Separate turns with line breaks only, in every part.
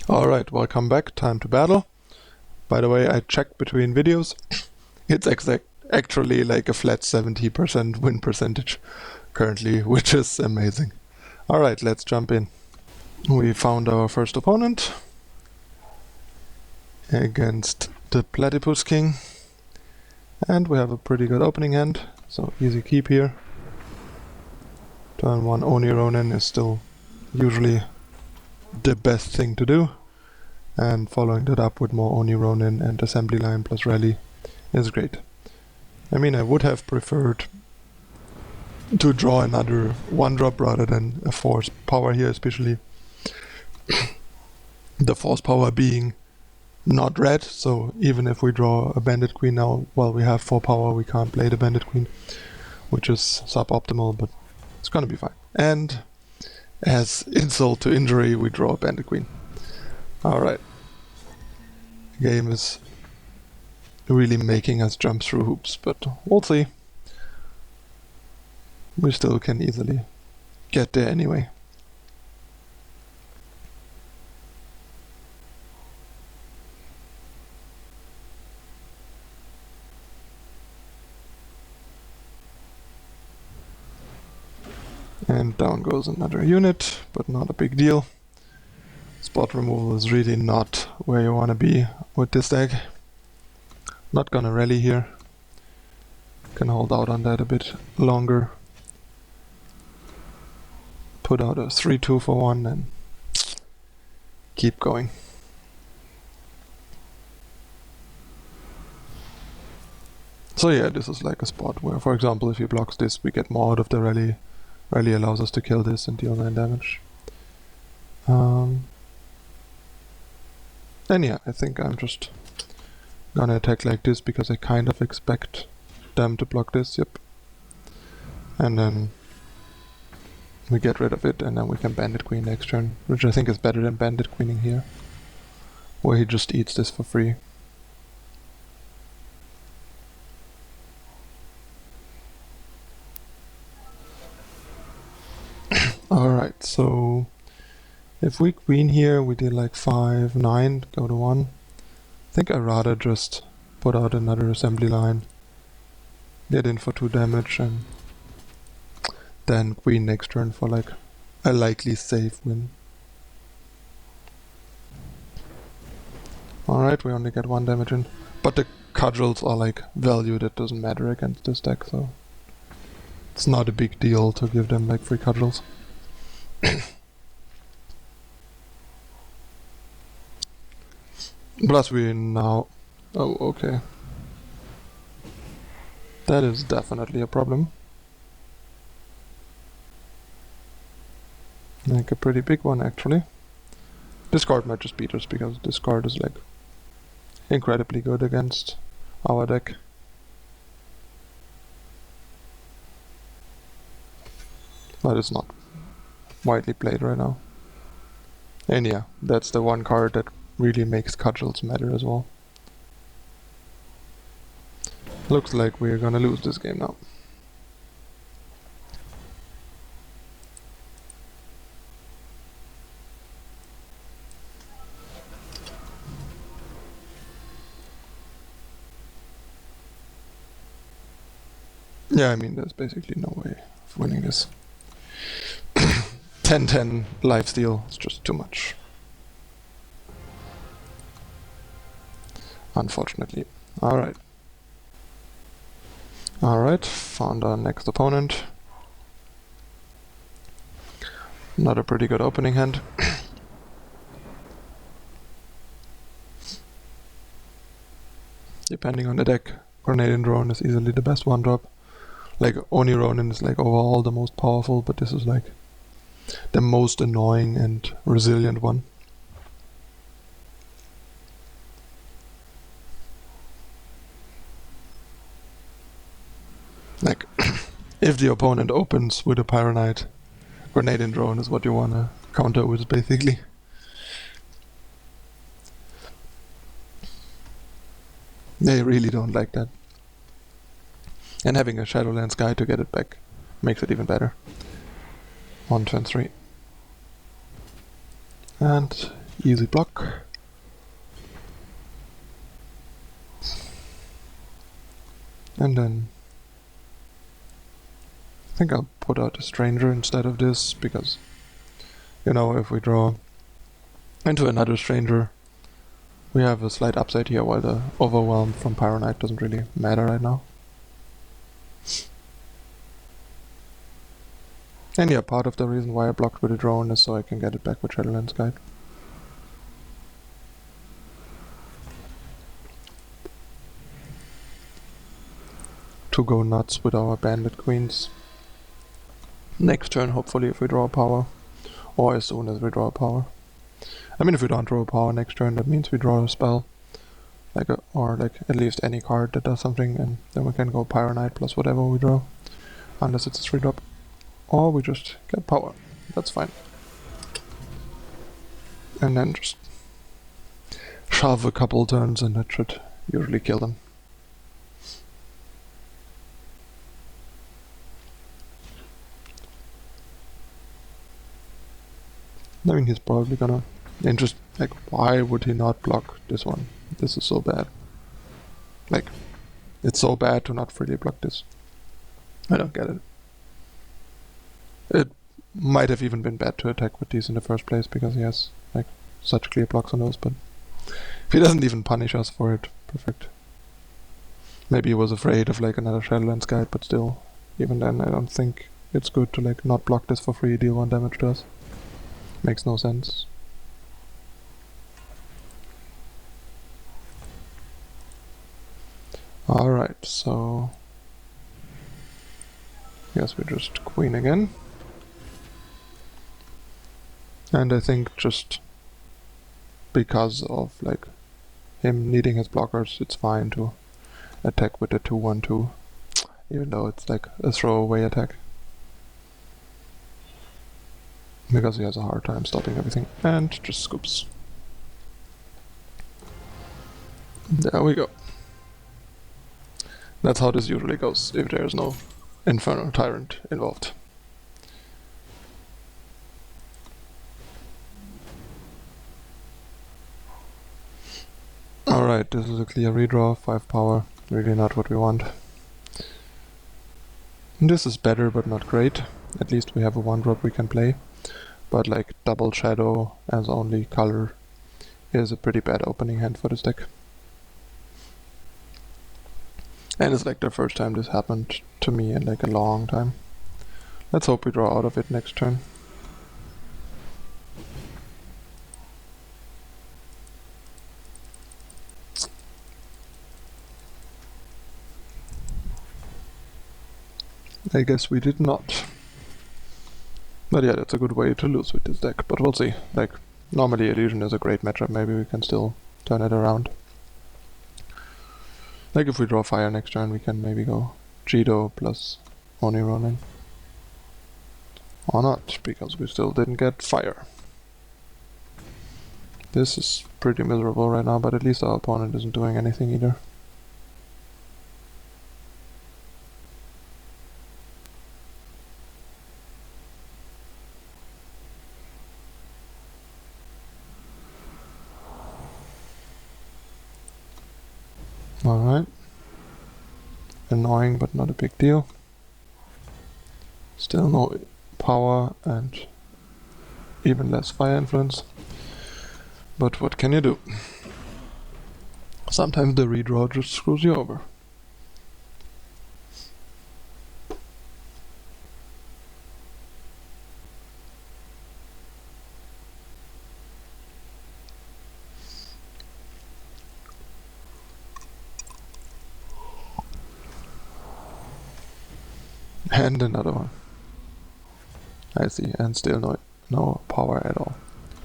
Alright, welcome back. Time to battle. By the way, I checked between videos. It's actually like a flat 70% win percentage currently, which is amazing. Alright, let's jump in. We found our first opponent against the Platypus King. And we have a pretty good opening hand, so easy keep here. Turn 1 Oni Ronin is still usually the best thing to do, and following that up with more Oni Ronin and assembly line plus rally is great. I mean, I would have preferred to draw another 1-drop rather than a force power here, especially the force power being not red, so even if we draw a Bandit Queen now, while we have 4 power, we can't play the Bandit Queen, which is suboptimal, but it's gonna be fine. And as insult to injury, we draw a Bandit Queen. Alright. The game is really making us jump through hoops, but we'll see. We still can easily get there anyway. And down goes another unit, but not a big deal. Spot removal is really not where you want to be with this deck. Not gonna rally here. Can hold out on that a bit longer. Put out a 3-2 for 1 and keep going. So yeah, this is like a spot where, for example, if he blocks this, we get more out of the rally. Rally allows us to kill this and deal 9 damage. And yeah, I think I'm just gonna attack like this because I kind of expect them to block this, yep. And then we get rid of it and then we can Bandit Queen next turn, which I think is better than Bandit Queening here, where he just eats this for free. Alright, so if we queen here, we did like 5, 9, go to 1. I think I'd rather just put out another assembly line, get in for 2 damage, and then queen next turn for like a likely safe win. Alright, we only get 1 damage in, but the cudgels are like value that doesn't matter against this deck, so it's not a big deal to give them like free cudgels. Plus we now... oh, okay. That is definitely a problem. Like a pretty big one, actually. This card might just beat us, because this card is like incredibly good against our deck. But it's not widely played right now. And yeah, that's the one card that really makes cudgels matter as well. Looks like we're gonna lose this game now. Yeah, I mean, there's basically no way of winning this. 10-10 lifesteal is just too much. Unfortunately. Alright. Alright, found our next opponent. Not a pretty good opening hand. Depending on the deck, Grenadin drone is easily the best 1-drop. Like, Oni Ronin is like overall the most powerful, but this is like the most annoying and resilient one. Like, if the opponent opens with a Pyroknight, Grenadin drone is what you wanna counter with, basically. They really don't like that. And having a Shadowlands guy to get it back makes it even better. On turn 3. And Easy block. And then I think I'll put out a Stranger instead of this, because, you know, if we draw into another Stranger, we have a slight upside here, while the Overwhelm from Pyroknight doesn't really matter right now. And yeah, part of the reason why I blocked with a drone is so I can get it back with Shadowlands Guide. To go nuts with our Bandit Queens. Next turn, hopefully, if we draw a power. Or as soon as we draw a power. I mean, if we don't draw a power next turn, that means we draw a spell. Or at least any card that does something, and then we can go Pyroknight plus whatever we draw. Unless it's a 3-drop. Or we just get power. That's fine. And then just shove a couple turns and that should usually kill them. I mean, he's probably gonna... And just, like, why would he not block this one? This is so bad. Like, it's so bad to not freely block this. I don't get it. It might have even been bad to attack with these in the first place, because he has, like, such clear blocks on those, but... If he doesn't even punish us for it, perfect. Maybe he was afraid of, like, another Shadowlands Guide, but still, even then, I don't think it's good to, like, not block this for free, deal 1 damage to us. Makes no sense. Alright, so... Yes, we just Queen again. And I think just because of, like, him needing his blockers, it's fine to attack with the 2-1-2. Even though it's like a throwaway attack. Because he has a hard time stopping everything. And just scoops. There we go. That's how this usually goes, if there's no Infernal Tyrant involved. Alright, this is a clear redraw, 5 power, really not what we want. This is better but not great, at least we have a 1-drop we can play. But like double Shadow as only color is a pretty bad opening hand for this deck. And it's like the first time this happened to me in like a long time. Let's hope we draw out of it next turn. I guess we did not. But yeah, that's a good way to lose with this deck, but we'll see. Like, normally Illusion is a great matchup, maybe we can still turn it around. Like if we draw fire next turn, we can maybe go Jito plus Oni Ronin. Or not, because we still didn't get fire. This is pretty miserable right now, but at least our opponent isn't doing anything either. Alright. Annoying, but not a big deal. Still no power and even less fire influence. But what can you do? Sometimes the redraw just screws you over. And another one. I see, and still no power at all.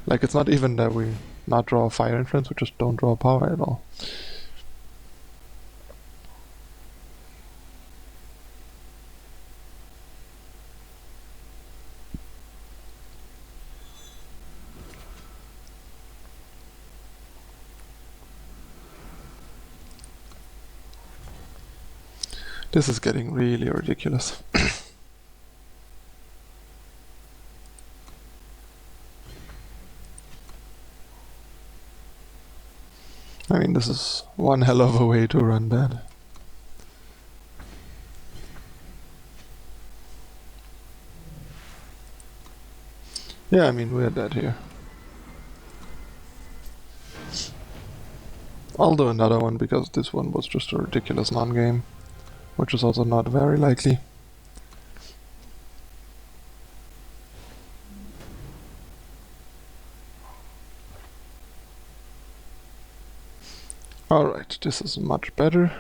Like, it's not even that we not draw a fire influence, we just don't draw power at all. This is getting really ridiculous. I mean, this is one hell of a way to run bad. Yeah, I mean, we're dead here. I'll do another one because this one was just a ridiculous non-game, which is also not very likely. Alright, this is much better.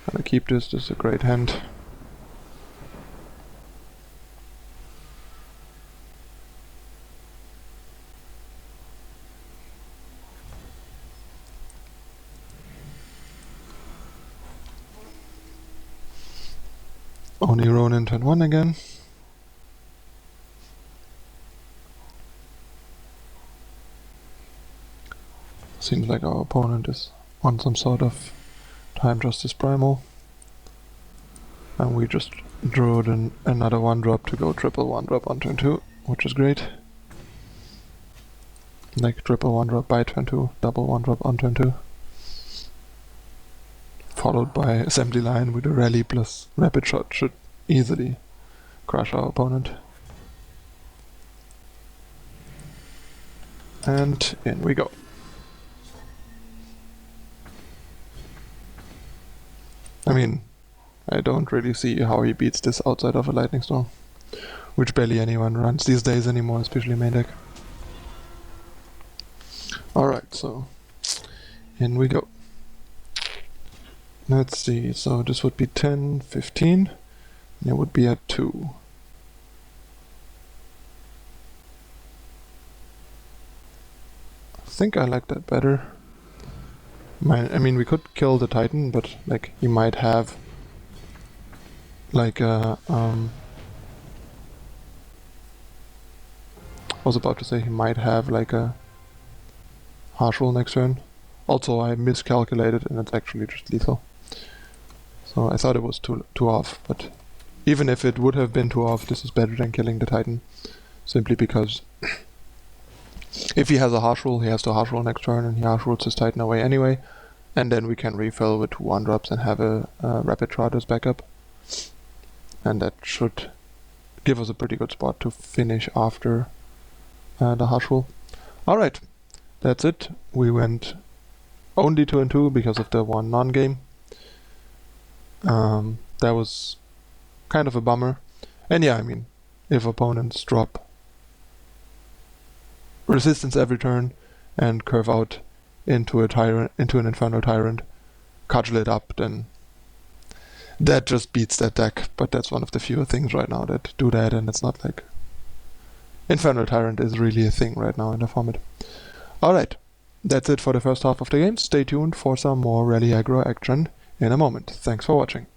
Gonna keep this, this is a great hand. Oni Ronin turn 1 again. Seems like our opponent is on some sort of Time Justice Primal. And we just drew another 1-drop to go triple 1-drop on turn 2, which is great. Like triple 1-drop by turn 2, double 1-drop on turn 2. Followed by assembly line with a rally plus rapid shot should easily crush our opponent. And in we go. I mean, I don't really see how he beats this outside of a Lightning Storm, which barely anyone runs these days anymore, especially main deck. Alright, so in we go. Let's see, so this would be 10, 15, and it would be at 2. I think I like that better. I mean, we could kill the Titan, but like he might have like a I was about to say he might have like a harsh rule next turn. Also, I miscalculated and it's actually just lethal. So I thought it was too off, but even if it would have been too off, this is better than killing the Titan. Simply because if he has a harsh rule, he has to harsh rule next turn and he harsh rules his Titan away anyway. And then we can refill with 2 1-drops and have a rapid shot as backup. And that should give us a pretty good spot to finish after the harsh rule. Alright, that's it. We went only 2 and 2 because of the one non-game. That was kind of a bummer. And yeah, I mean, if opponents drop resistance every turn and curve out into an Infernal Tyrant, cudgel it up, then that just beats that deck. But that's one of the fewer things right now that do that, and it's not like Infernal Tyrant is really a thing right now in the format. Alright, that's it for the first half of the game. Stay tuned for some more rally aggro action in a moment. Thanks for watching.